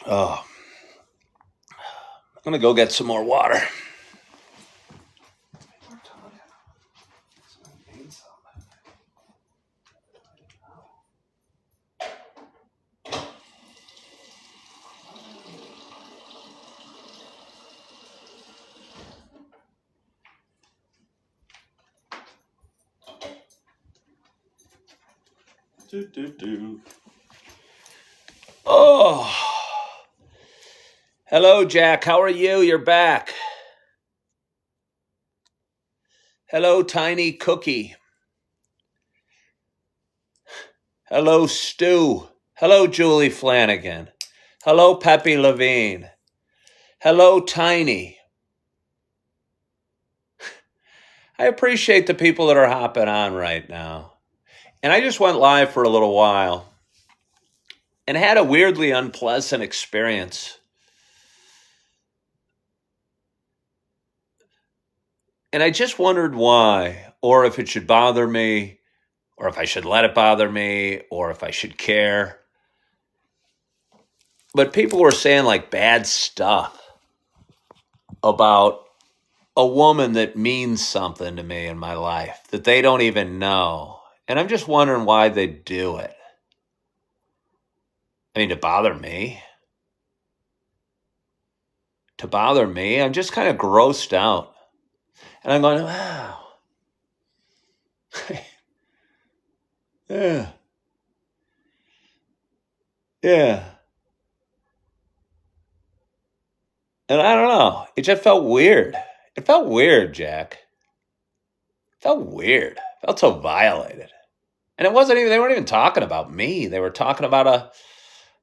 Oh, I'm gonna go get some more water. Oh, hello, Jack. How are you? You're back. Hello, Tiny Cookie. Hello, Stu. Hello, Julie Flanagan. Hello, Pepe Levine. Hello, Tiny. I appreciate the people that are hopping on right now. And I just went live for a little while and had a weirdly unpleasant experience. And I just wondered why, or if it should bother me, or if I should let it bother me, or if I should care. But people were saying like bad stuff about a woman that means something to me in my life that they don't even know. And I'm just wondering why they do it. I mean, to bother me. To bother me, I'm just kind of grossed out. And I'm going, wow. Yeah. Yeah. And I don't know. It just felt weird. It felt weird, Jack. It felt weird. It felt so violated. And it wasn't even, they weren't even talking about me. They were talking about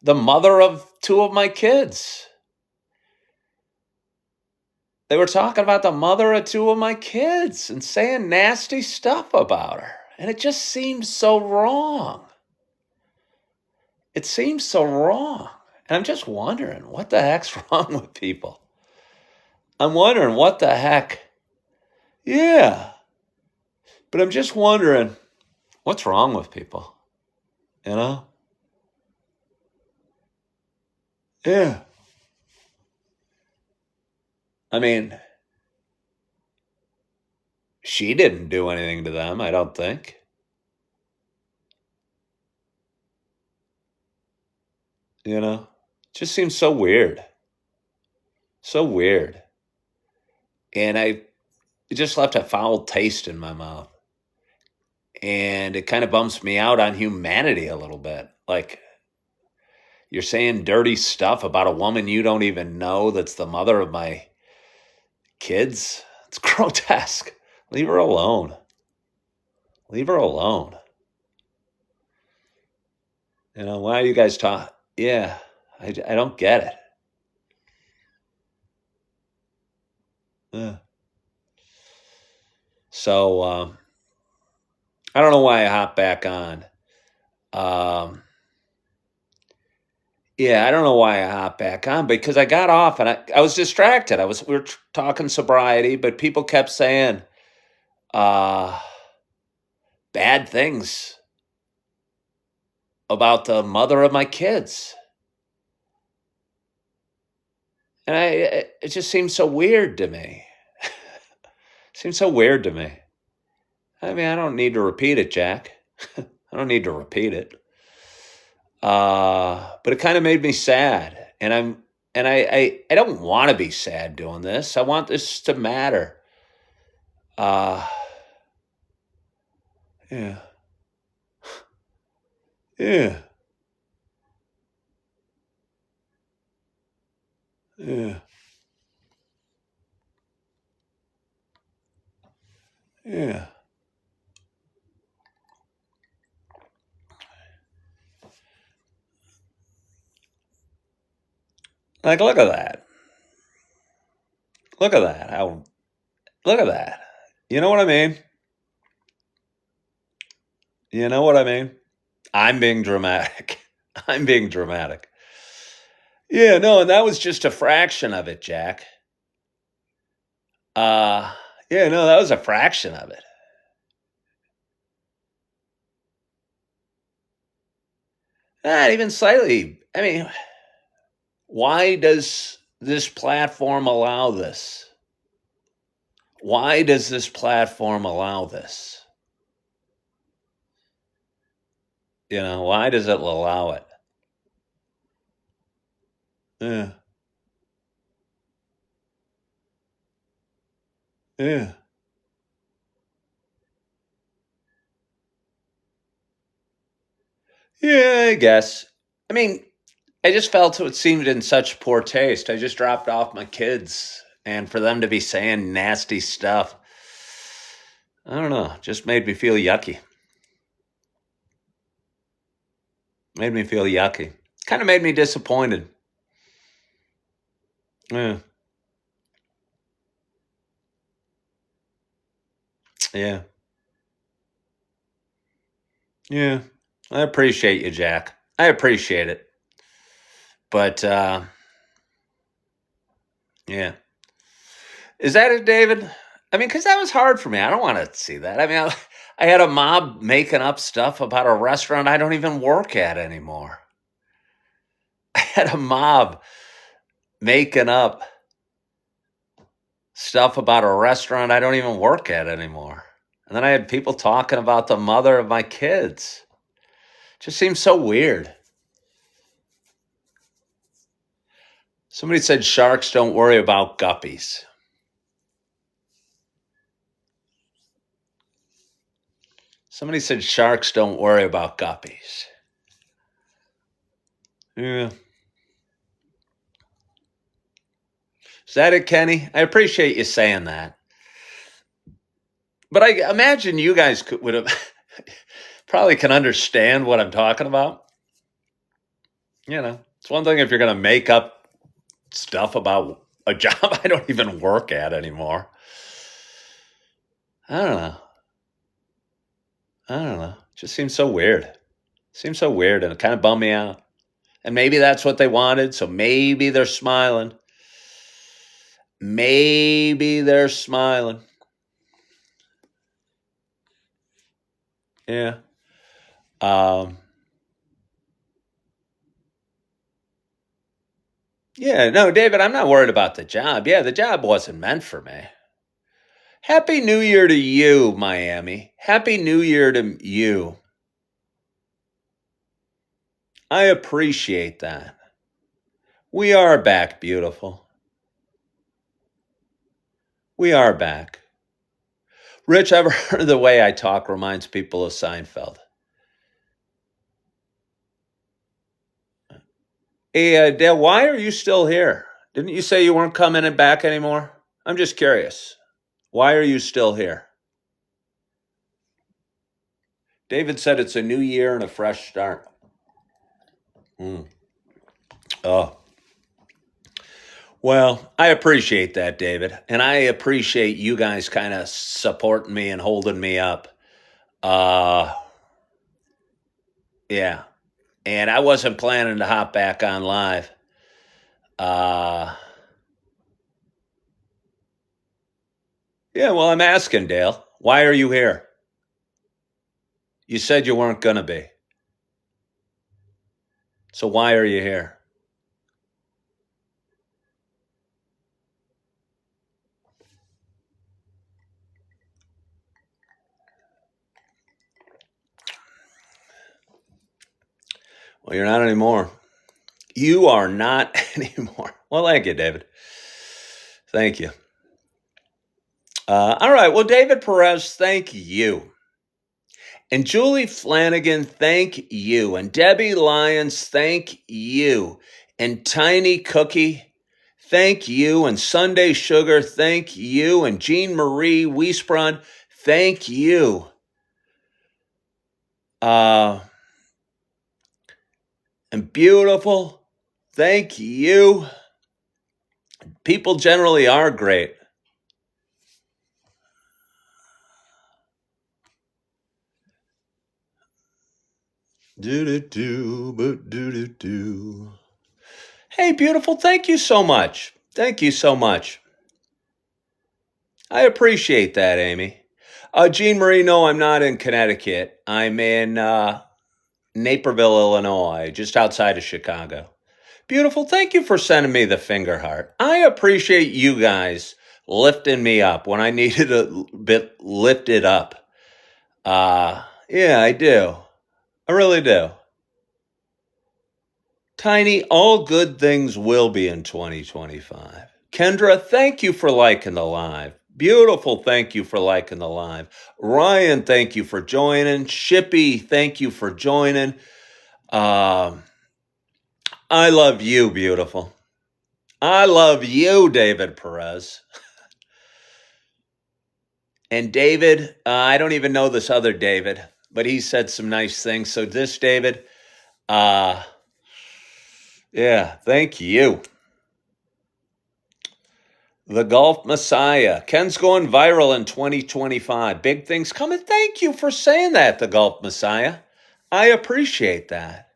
the mother of two of my kids. They were talking about the mother of two of my kids and saying nasty stuff about her. And it just seems so wrong. It seems so wrong. And I'm just wondering what the heck's wrong with people? I'm wondering what the heck. Yeah. But I'm just wondering what's wrong with people? You know? Yeah. I mean, she didn't do anything to them, I don't think. You know? It just seems so weird. So weird. And it just left a foul taste in my mouth. And it kind of bumps me out on humanity a little bit. Like, you're saying dirty stuff about a woman you don't even know that's the mother of my kids. It's grotesque. Leave her alone. Leave her alone. You know, why are you guys talking? Yeah, I don't get it. Yeah. So, I don't know why I hopped back on. Um, yeah, I don't know why I hopped back on because I got off and I was distracted. We were talking sobriety, but people kept saying uh, bad things about the mother of my kids. And it just seems so weird to me. Seems so weird to me. I mean, I don't need to repeat it, Jack. I don't need to repeat it. But it kind of made me sad. And I don't want to be sad doing this. I want this to matter. Uh, yeah. Yeah. Yeah. Yeah. Like, look at that. Look at that. Look at that. You know what I mean? You know what I mean? I'm being dramatic. I'm being dramatic. Yeah, no, and that was just a fraction of it, Jack. Uh, yeah, no, that was a fraction of it. Not even slightly. I mean, Why does this platform allow this? Why does this platform allow this? Why does it allow it? Yeah. Yeah. Yeah, I guess. I mean, I just felt it seemed in such poor taste. I just dropped off my kids, and for them to be saying nasty stuff, I don't know, just made me feel yucky. Made me feel yucky. Kind of made me disappointed. Yeah. Yeah. Yeah. I appreciate you, Jack. I appreciate it. But yeah. Is that it, David? I mean, because that was hard for me. I don't want to see that. I mean, I had a mob making up stuff about a restaurant I don't even work at anymore. I had a mob making up stuff about a restaurant I don't even work at anymore. And then I had people talking about the mother of my kids. Just seems so weird. Somebody said sharks don't worry about guppies. Somebody said sharks don't worry about guppies. Yeah. Is that it, Kenny? I appreciate you saying that. But I imagine you guys would have probably can understand what I'm talking about. It's one thing if you're going to make up stuff about a job I don't even work at anymore. I don't know. It just seems so weird. Seems so weird, and it kind of bummed me out. And maybe that's what they wanted, so maybe they're smiling. Maybe they're smiling. Yeah. Yeah, no, David, I'm not worried about the job. Yeah, the job wasn't meant for me. Happy New Year to you, Miami. Happy New Year to you. I appreciate that. We are back, beautiful. We are back. Rich, I've heard the way I talk reminds people of Seinfeld. Hey, Dale, why are you still here? Didn't you say you weren't coming and back anymore? I'm just curious. Why are you still here? David said it's a new year and a fresh start. Oh, well, I appreciate that, David. And I appreciate you guys kind of supporting me and holding me up. Uh, yeah. And I wasn't planning to hop back on live. Uh, yeah, well, I'm asking, Dale, why are you here? You said you weren't going to be. So why are you here? Well, you're not anymore. You are not anymore. Well, thank you, David. Thank you. All right. Well, David Perez, thank you. And Julie Flanagan, thank you. And Debbie Lyons, thank you. And Tiny Cookie, thank you. And Sunday Sugar, thank you. And Jean Marie Wiesbrand, thank you. And Beautiful, thank you. People generally are great. Do. Hey, Beautiful, thank you so much. Thank you so much. I appreciate that, Amy. Jean Marie, no, I'm not in Connecticut. I'm in Naperville, Illinois, just outside of Chicago. Beautiful. Thank you for sending me the finger heart. I appreciate you guys lifting me up when I needed a bit lifted up. Yeah, I do. I really do. Tiny, all good things will be in 2025. Kendra, thank you for liking the live. Beautiful, thank you for liking the live. Ryan, thank you for joining. Shippy, thank you for joining. Um, I love you, beautiful. I love you, David Perez. And David, I don't even know this other David, but he said some nice things. So this David, yeah, thank you. The Golf Messiah. Ken's going viral in 2025. Big things coming. Thank you for saying that, the Golf Messiah. I appreciate that.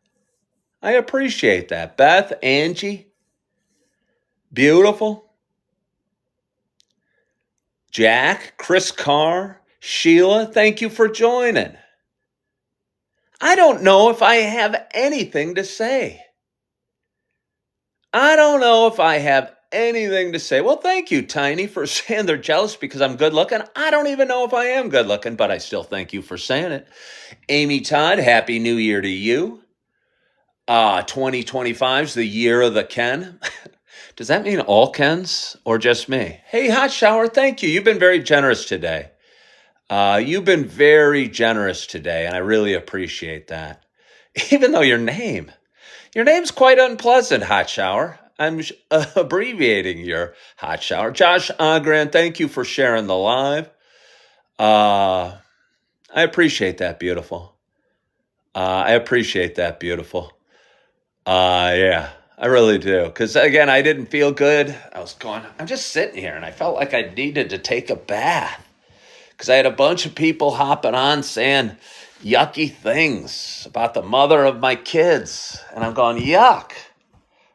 I appreciate that. Beth, Angie, beautiful. Jack, Chris Carr, Sheila, thank you for joining. I don't know if I have anything to say. I don't know if I have anything to say. Well, thank you, Tiny, for saying they're jealous because I'm good looking. I don't even know if I am good looking, but I still thank you for saying it. Amy Todd, Happy New Year to you. 2025 is the year of the Ken. Does that mean all Kens or just me? Hey, Hot Shower, thank you. You've been very generous today. You've been very generous today, and I really appreciate that. Even though your name's quite unpleasant, Hot Shower. I'm abbreviating your Hot Shower. Josh Ogren, thank you for sharing the live. I appreciate that, beautiful. I appreciate that, beautiful. Yeah, I really do. Because again, I didn't feel good. I'm just sitting here, and I felt like I needed to take a bath. Because I had a bunch of people hopping on saying yucky things about the mother of my kids. And I'm going, yuck.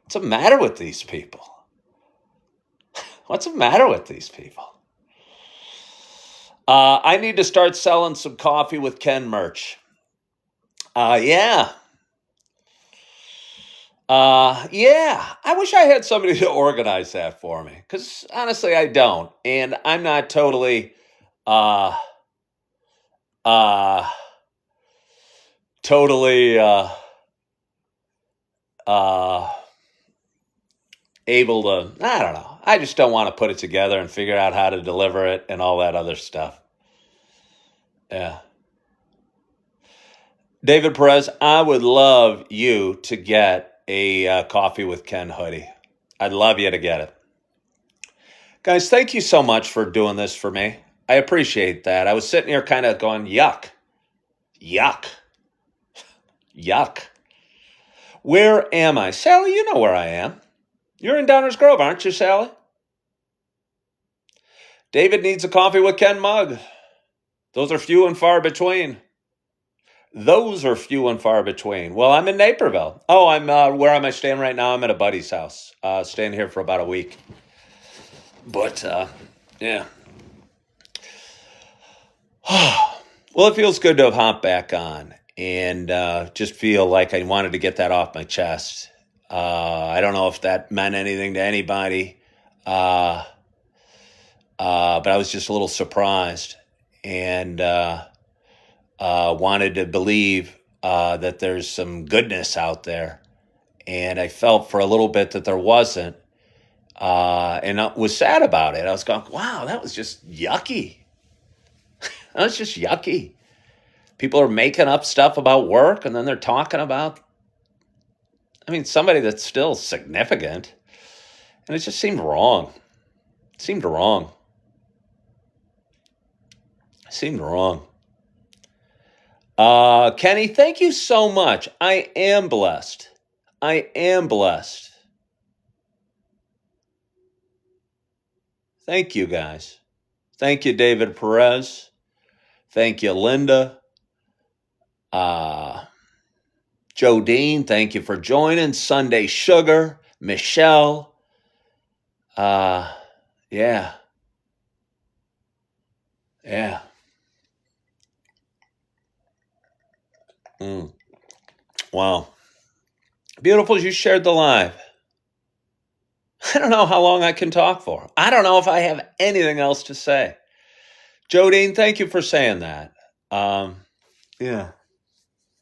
What's the matter with these people? What's the matter with these people? I need to start selling some coffee with Ken merch. Yeah. Yeah. I wish I had somebody to organize that for me. Because honestly, I don't. And I'm not totally... totally able to, I don't know. I just don't want to put it together and figure out how to deliver it and all that other stuff. Yeah. David Perez, I would love you to get a Coffee with Ken hoodie. I'd love you to get it. Guys, thank you so much for doing this for me. I appreciate that. I was sitting here kind of going, yuck, yuck, yuck. Where am I? Sally, you know where I am. You're in Downers Grove, aren't you, Sally? David needs a Coffee with Ken mug. Those are few and far between. Those are few and far between. Well, I'm in Naperville. Oh, where am I staying right now? I'm at a buddy's house. Staying here for about a week. But, yeah. Well, it feels good to have hopped back on and just feel like I wanted to get that off my chest. I don't know if that meant anything to anybody, but I was just a little surprised and wanted to believe that there's some goodness out there. And I felt for a little bit that there wasn't. And I was sad about it. I was going, wow, that was just yucky. That was just yucky. People are making up stuff about work, and then they're talking about, somebody that's still significant. And it just seemed wrong. It seemed wrong. It seemed wrong. Kenny, thank you so much. I am blessed. I am blessed. Thank you, guys. Thank you, David Perez. Thank you, Linda. Jodine, thank you for joining. Sunday Sugar. Michelle. Yeah. Yeah. Wow. Beautiful, you shared the live. I don't know how long I can talk for. I don't know if I have anything else to say. Jodine, thank you for saying that. Um, yeah,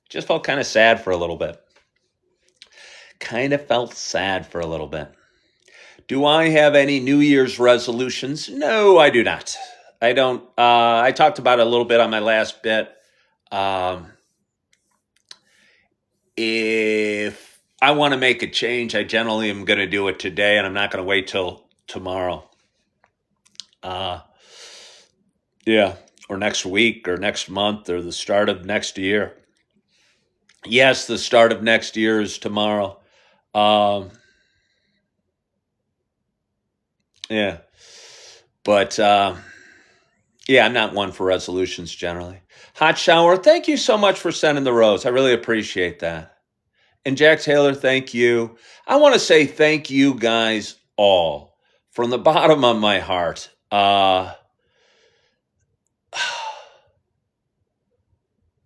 just felt kind of sad for a little bit. Kind of felt sad for a little bit. Do I have any New Year's resolutions? No, I do not. I don't. I talked about it a little bit on my last bit. Um, if I want to make a change, I generally am going to do it today, and I'm not going to wait till tomorrow. Uh, yeah, or next week, or next month, or the start of next year. Yes, the start of next year is tomorrow. Um, yeah, but yeah, I'm not one for resolutions generally. Hot shower, thank you so much for sending the rose. I really appreciate that. And Jack Taylor, thank you. I want to say thank you guys all from the bottom of my heart.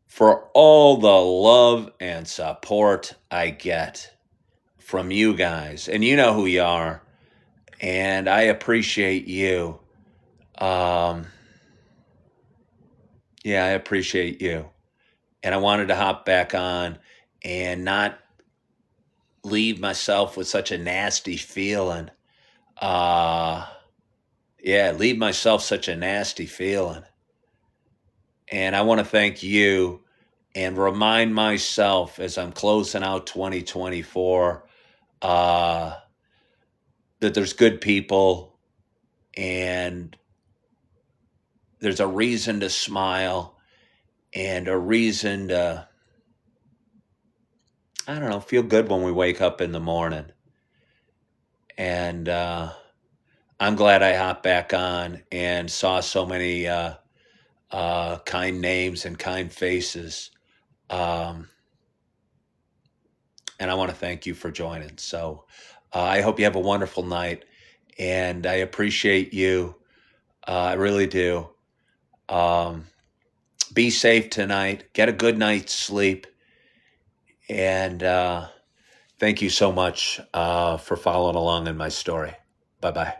For all the love and support I get from you guys. And you know who you are. And I appreciate you. Um, yeah, I appreciate you. And I wanted to hop back on and not leave myself with such a nasty feeling. Uh, yeah, leave myself such a nasty feeling. And I want to thank you and remind myself as I'm closing out 2024 uh, that there's good people and there's a reason to smile and a reason to, I don't know, feel good when we wake up in the morning. And I'm glad I hopped back on and saw so many kind names and kind faces. Um, and I want to thank you for joining. So I hope you have a wonderful night. And I appreciate you. I really do. Um, be safe tonight. Get a good night's sleep. And thank you so much for following along in my story. Bye bye.